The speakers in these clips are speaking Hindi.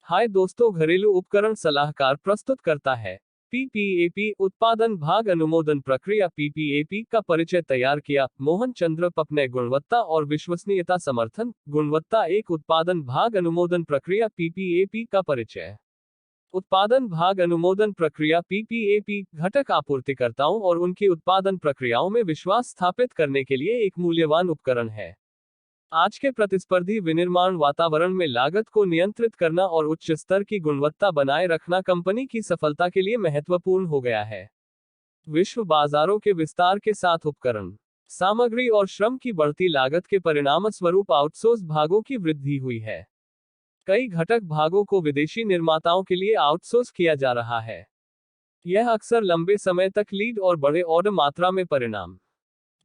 हाय दोस्तों, घरेलू उपकरण सलाहकार प्रस्तुत करता है। पीपीएपी उत्पादन भाग अनुमोदन प्रक्रिया। पीपीएपी का परिचय तैयार किया मोहन चंद्र पप ने। गुणवत्ता और विश्वसनीयता समर्थन। गुणवत्ता एक उत्पादन भाग अनुमोदन प्रक्रिया। पीपीएपी का परिचय। उत्पादन भाग अनुमोदन प्रक्रिया। पीपीएपी घटक आपूर्तिकर्ताओं और उनकी उत्पादन प्रक्रियाओं में विश्वास स्थापित करने के लिए एक मूल्यवान उपकरण है। आज के प्रतिस्पर्धी विनिर्माण वातावरण में लागत को नियंत्रित करना और उच्च स्तर की गुणवत्ता बनाए रखना कंपनी की सफलता के लिए महत्वपूर्ण हो गया है। विश्व बाजारों के विस्तार के साथ उपकरण, सामग्री और श्रम की बढ़ती लागत के परिणामस्वरूप आउटसोर्स भागों की वृद्धि हुई है। कई घटक भागों को विदेशी निर्माताओं के लिए आउटसोर्स किया जा रहा है। यह अक्सर लंबे समय तक लीड और बड़े ऑर्डर मात्रा में परिणाम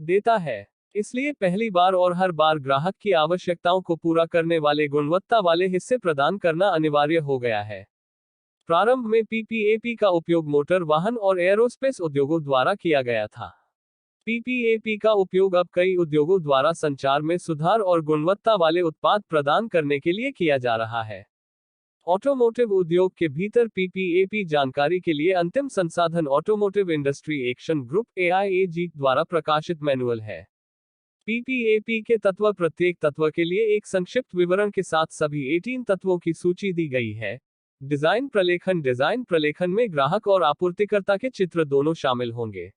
देता है। इसलिए पहली बार और हर बार ग्राहक की आवश्यकताओं को पूरा करने वाले गुणवत्ता वाले हिस्से प्रदान करना अनिवार्य हो गया है। प्रारंभ में पीपीएपी का उपयोग मोटर वाहन और एयरोस्पेस उद्योगों द्वारा किया गया था। पीपीएपी का उपयोग अब कई उद्योगों द्वारा संचार में सुधार और गुणवत्ता वाले उत्पाद प्रदान करने के लिए किया जा रहा है। ऑटोमोटिव उद्योग के भीतर पीपीएपी जानकारी के लिए अंतिम संसाधन automotive industry action group AIAG द्वारा प्रकाशित मैनुअल है। पीपीएपी के तत्व। प्रत्येक तत्व के लिए एक संक्षिप्त विवरण के साथ सभी 18 तत्वों की सूची दी गई है। डिजाइन प्रलेखन। डिजाइन प्रलेखन में ग्राहक और आपूर्तिकर्ता के चित्र दोनों शामिल होंगे।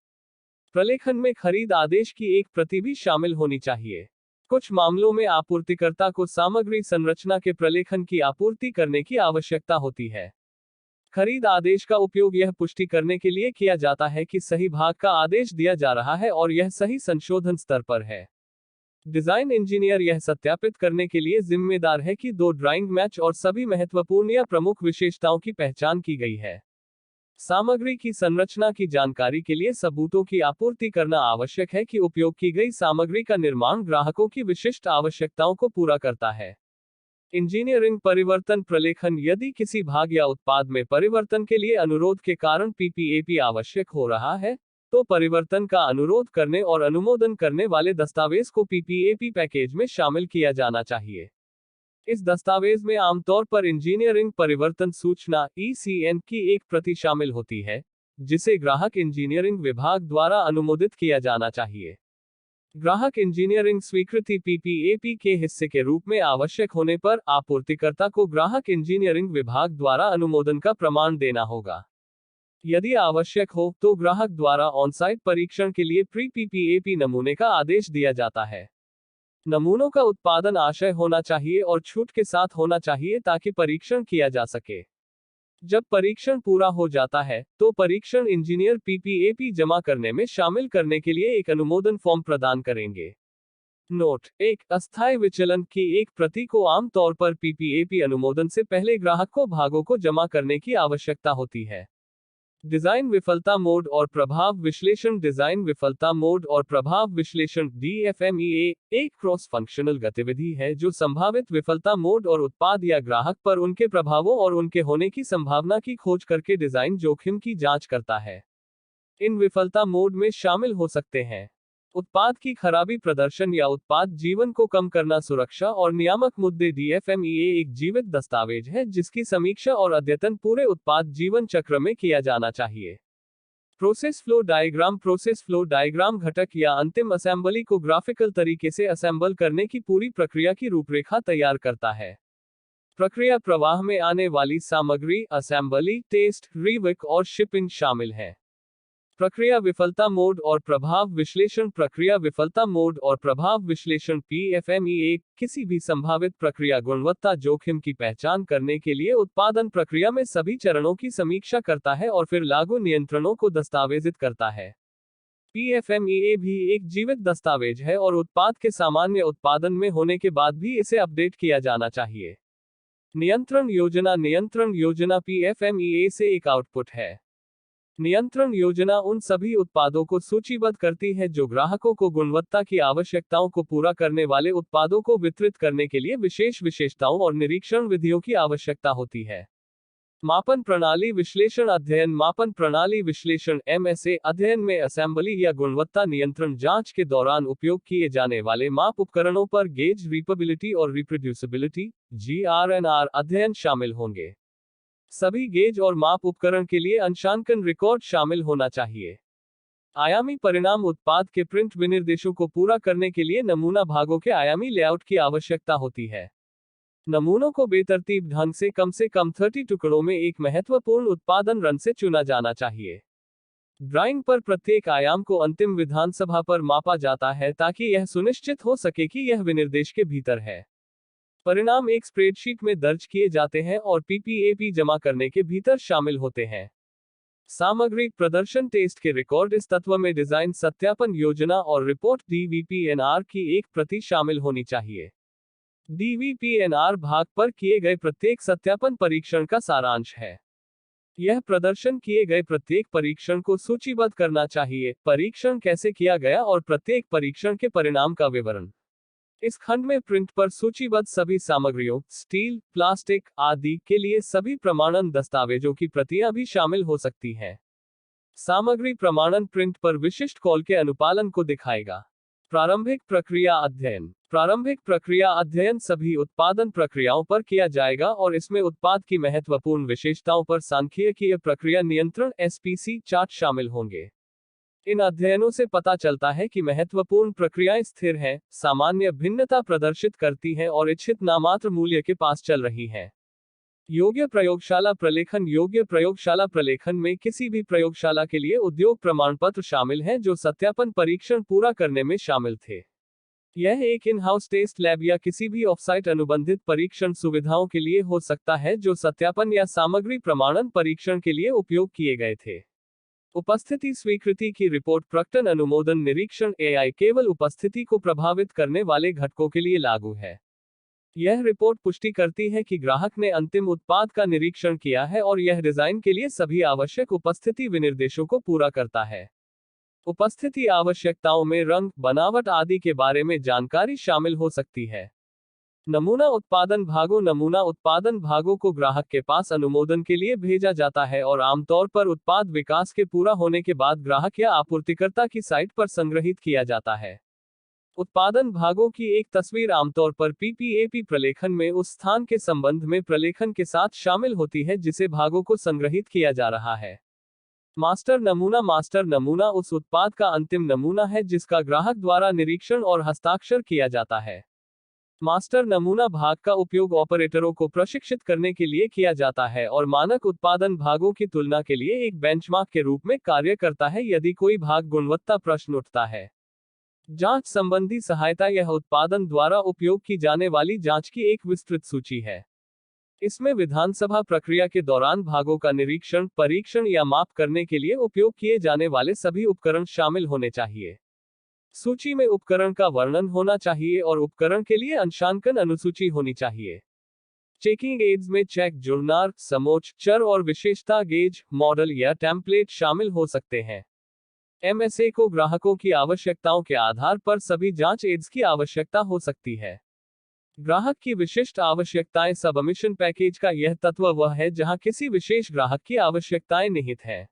प्रलेखन में खरीद आदेश की एक प्रति भी शामिल होनी चाहिए। कुछ मामलों में आपूर्तिकर्ता को सामग्री संरचना के प्रलेखन की आपूर्ति करने की आवश्यकता होती है। खरीद आदेश का उपयोग यह पुष्टि करने के लिए किया जाता है कि सही भाग का आदेश दिया जा रहा है और यह सही संशोधन स्तर पर है। डिजाइन इंजीनियर यह सत्यापित करने के लिए जिम्मेदार है कि दो ड्राइंग मैच और सभी महत्वपूर्ण या प्रमुख विशेषताओं की पहचान की गई है। सामग्री की संरचना की जानकारी के लिए सबूतों की आपूर्ति करना आवश्यक है कि उपयोग की गई सामग्री का निर्माण ग्राहकों की विशिष्ट आवश्यकताओं को पूरा करता है। इंजीनियरिंग परिवर्तन प्रलेखन। यदि किसी भाग या उत्पाद में परिवर्तन के लिए अनुरोध के कारण पीपीएपी आवश्यक हो रहा है, तो परिवर्तन का अनुरोध करने और अनुमोदन करने वाले दस्तावेज को पीपीएपी पैकेज में शामिल किया जाना चाहिए। इस दस्तावेज में आमतौर पर इंजीनियरिंग परिवर्तन सूचना ECN की एक प्रति शामिल होती है, जिसे ग्राहक इंजीनियरिंग विभाग द्वारा अनुमोदित किया जाना चाहिए। ग्राहक इंजीनियरिंग स्वीकृति। पीपीएपी के हिस्से के रूप में आवश्यक होने पर आपूर्तिकर्ता को ग्राहक इंजीनियरिंग विभाग द्वारा अनुमोदन का प्रमाण देना होगा। यदि आवश्यक हो तो ग्राहक द्वारा ऑनसाइट परीक्षण के लिए प्री पीपीएपी नमूने का आदेश दिया जाता है। नमूनों का उत्पादन आशय होना चाहिए और छूट के साथ होना चाहिए ताकि परीक्षण किया जा सके। जब परीक्षण पूरा हो जाता है, तो परीक्षण इंजीनियर पीपीएपी जमा करने में शामिल करने के लिए एक अनुमोदन फॉर्म प्रदान करेंगे। नोट: एक अस्थायी विचलन की एक प्रति को आमतौर पर पीपीएपी अनुमोदन से पहले ग्राहक को भागों को जमा करने की आवश्यकता होती है। डिजाइन विफलता मोड और प्रभाव विश्लेषण। डिजाइन विफलता मोड और प्रभाव विश्लेषण DFMEA एक क्रॉस फंक्शनल गतिविधि है जो संभावित विफलता मोड और उत्पाद या ग्राहक पर उनके प्रभावों और उनके होने की संभावना की खोज करके डिजाइन जोखिम की जांच करता है। इन विफलता मोड में शामिल हो सकते हैं उत्पाद की खराबी, प्रदर्शन या उत्पाद जीवन को कम करना। सुरक्षा और नियामक मुद्दे। DFMEA एक जीवित दस्तावेज है जिसकी समीक्षा और अद्यतन पूरे उत्पाद जीवन चक्र में किया जाना चाहिए। Process flow diagram. Process flow diagram घटक या अंतिम असेंबली को ग्राफिकल तरीके से असेंबल करने की पूरी प्रक्रिया की रूपरेखा तैयार करता है। प्रक्रिया प्रवाह में आने वाली सामग्री, असेंबली, टेस्ट, रीवर्क और शिपिंग शामिल है। प्रक्रिया विफलता मोड और प्रभाव विश्लेषण। प्रक्रिया विफलता मोड और प्रभाव विश्लेषण PFMEA किसी भी संभावित प्रक्रिया गुणवत्ता जोखिम की पहचान करने के लिए उत्पादन प्रक्रिया में सभी चरणों की समीक्षा करता है और फिर लागू नियंत्रणों को दस्तावेजित करता है। PFMEA भी एक जीवित दस्तावेज है और उत्पाद के सामान्य उत्पादन में होने के बाद भी इसे अपडेट किया जाना चाहिए। नियंत्रण योजना। नियंत्रण योजना PFMEA से एक आउटपुट है। नियंत्रण योजना उन सभी उत्पादों को सूचीबद्ध करती है जो ग्राहकों को गुणवत्ता की आवश्यकताओं को पूरा करने वाले उत्पादों को वितरित करने के लिए विशेष विशेषताओं और निरीक्षण विधियों की आवश्यकता होती है। मापन प्रणाली विश्लेषण अध्ययन मापन प्रणाली विश्लेषण एमएसए अध्ययन में असेंबली या गुणवत्ता नियंत्रण जांच के दौरान उपयोग किए जाने वाले माप उपकरणों पर गेज रीपेबिलिटी और रिप्रोड्यूसिबिलिटी GR&R अध्ययन शामिल होंगे। सभी गेज और माप उपकरण के लिए अंशांकन रिकॉर्ड शामिल होना चाहिए। आयामी परिणाम उत्पाद के प्रिंट विनिर्देशों को पूरा करने के लिए नमूना भागों के आयामी लेआउट की आवश्यकता होती है। नमूनों को बेतरतीब ढंग से कम 30 टुकड़ों में एक महत्वपूर्ण उत्पादन रन से चुना जाना चाहिए। ड्राइंग पर प्रत्येक आयाम को अंतिम विधानसभा पर मापा जाता है ताकि यह सुनिश्चित हो सके कि यह विनिर्देश के भीतर है। परिणाम एक स्प्रेडशीट में दर्ज किए जाते हैं और PPAP जमा करने के भीतर शामिल होते हैं। सामग्री प्रदर्शन टेस्ट के रिकॉर्ड इस तत्व में डिजाइन सत्यापन योजना और रिपोर्ट DVPNR की एक प्रति शामिल होनी चाहिए। DVPNR भाग पर किए गए प्रत्येक सत्यापन परीक्षण का सारांश है। यह प्रदर्शन किए गए प्रत्येक परीक्षण को सूचीबद्ध करना चाहिए, परीक्षण कैसे किया गया और प्रत्येक परीक्षण के परिणाम का विवरण। इस खंड में प्रिंट पर सूचीबद्ध सभी सामग्रियों, स्टील, प्लास्टिक आदि के लिए सभी प्रमाणन दस्तावेजों की प्रतियां भी शामिल हो सकती हैं। सामग्री प्रमाणन प्रिंट पर विशिष्ट कॉल के अनुपालन को दिखाएगा। प्रारंभिक प्रक्रिया अध्ययन। प्रारंभिक प्रक्रिया अध्ययन सभी उत्पादन प्रक्रियाओं पर किया जाएगा और इसमें उत्पाद की महत्वपूर्ण विशेषताओं पर सांख्यिकीय प्रक्रिया नियंत्रण SPC चार्ट शामिल होंगे। इन अध्ययनों से पता चलता है कि महत्वपूर्ण प्रक्रियाएं स्थिर हैं, सामान्य भिन्नता प्रदर्शित करती हैं और इच्छित नामात्र मूल्य के पास चल रही हैं। योग्य प्रयोगशाला प्रलेखन। योग्य प्रयोगशाला प्रलेखन में किसी भी प्रयोगशाला के लिए उद्योग प्रमाण पत्र शामिल हैं जो सत्यापन परीक्षण पूरा करने में शामिल थे। यह एक इन हाउस टेस्ट लैब या किसी भी ऑफसाइट अनुबंधित परीक्षण सुविधाओं के लिए हो सकता है जो सत्यापन या सामग्री प्रमाणन परीक्षण के लिए उपयोग किए गए थे। उपस्थिति स्वीकृति की रिपोर्ट। प्रकटन अनुमोदन निरीक्षण AI केवल उपस्थिति को प्रभावित करने वाले घटकों के लिए लागू है। यह रिपोर्ट पुष्टि करती है कि ग्राहक ने अंतिम उत्पाद का निरीक्षण किया है और यह डिजाइन के लिए सभी आवश्यक उपस्थिति विनिर्देशों को पूरा करता है। उपस्थिति आवश्यकताओं में रंग, बनावट आदि के बारे में जानकारी शामिल हो सकती है। नमूना उत्पादन भागों। नमूना उत्पादन भागों को ग्राहक के पास अनुमोदन के लिए भेजा जाता है और आमतौर पर उत्पाद विकास के पूरा होने के बाद ग्राहक या आपूर्तिकर्ता की साइट पर संग्रहित किया जाता है। उत्पादन भागों की एक तस्वीर आमतौर पर PPAP प्रलेखन में उस स्थान के संबंध में प्रलेखन के साथ शामिल होती है जिसे भागों को संग्रहित किया जा रहा है। मास्टर नमूना। मास्टर नमूना उस उत्पाद का अंतिम नमूना है जिसका ग्राहक द्वारा निरीक्षण और हस्ताक्षर किया जाता है। मास्टर नमूना भाग का उपयोग ऑपरेटरों को प्रशिक्षित करने के लिए किया जाता है और मानक उत्पादन भागों की तुलना के लिए एक बेंचमार्क के रूप में कार्य करता है यदि कोई भाग गुणवत्ता प्रश्न उठता है। जांच संबंधी सहायता। यह उत्पादन द्वारा उपयोग की जाने वाली जांच की एक विस्तृत सूची है। इसमें विधानसभा प्रक्रिया के दौरान भागों का निरीक्षण, परीक्षण या माप करने के लिए उपयोग किए जाने वाले सभी उपकरण शामिल होने चाहिए। सूची में उपकरण का वर्णन होना चाहिए और उपकरण के लिए अंशांकन अनुसूची होनी चाहिए। चेकिंग एड्स में चेक, जुड़नार, समोच्च, चर और विशेषता गेज, मॉडल या टेम्पलेट शामिल हो सकते हैं। MSA को ग्राहकों की आवश्यकताओं के आधार पर सभी जांच एड्स की आवश्यकता हो सकती है। ग्राहक की विशिष्ट आवश्यकताएं। सबमिशन पैकेज का यह तत्व वह है जहां किसी विशेष ग्राहक की आवश्यकताएं निहित हैं।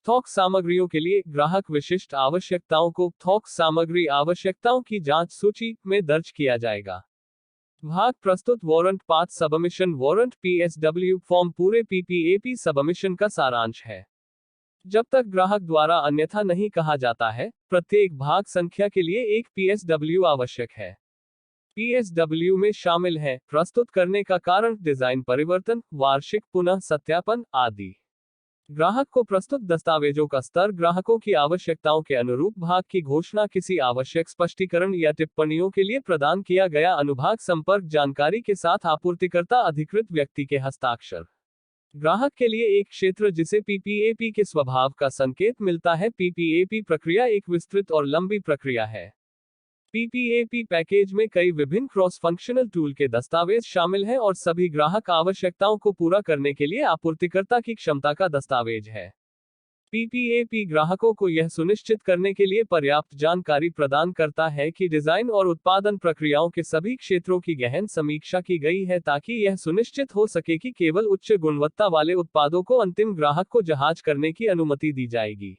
थोक सामग्रियों के लिए ग्राहक विशिष्ट आवश्यकताओं को थोक सामग्री आवश्यकताओं की जांच सूची में दर्ज किया जाएगा। भाग प्रस्तुत warrant path submission. Warrant PSW form पूरे PPAP सबमिशन का सारांश है। जब तक ग्राहक द्वारा अन्यथा नहीं कहा जाता है, प्रत्येक भाग संख्या के लिए एक PSW आवश्यक है। PSW में शामिल है प्रस्तुत करने का कारण, डिजाइन परिवर्तन, वार्षिक पुनः सत्यापन आदि। ग्राहक को प्रस्तुत दस्तावेजों का स्तर, ग्राहकों की आवश्यकताओं के अनुरूप भाग की घोषणा, किसी आवश्यक स्पष्टीकरण या टिप्पणियों के लिए प्रदान किया गया अनुभाग, संपर्क जानकारी के साथ आपूर्तिकर्ता अधिकृत व्यक्ति के हस्ताक्षर। ग्राहक के लिए एक क्षेत्र जिसे PPAP के स्वभाव का संकेत मिलता है। PPAP प्रक्रिया एक विस्तृत और लंबी प्रक्रिया है। PPAP पैकेज में कई विभिन्न क्रॉस फंक्शनल टूल के दस्तावेज शामिल हैं और सभी ग्राहक आवश्यकताओं को पूरा करने के लिए आपूर्तिकर्ता की क्षमता का दस्तावेज है। PPAP ग्राहकों को यह सुनिश्चित करने के लिए पर्याप्त जानकारी प्रदान करता है कि डिजाइन और उत्पादन प्रक्रियाओं के सभी क्षेत्रों की गहन समीक्षा की गई है ताकि यह सुनिश्चित हो सके कि केवल उच्च गुणवत्ता वाले उत्पादों को अंतिम ग्राहक को जहाज करने की अनुमति दी जाएगी।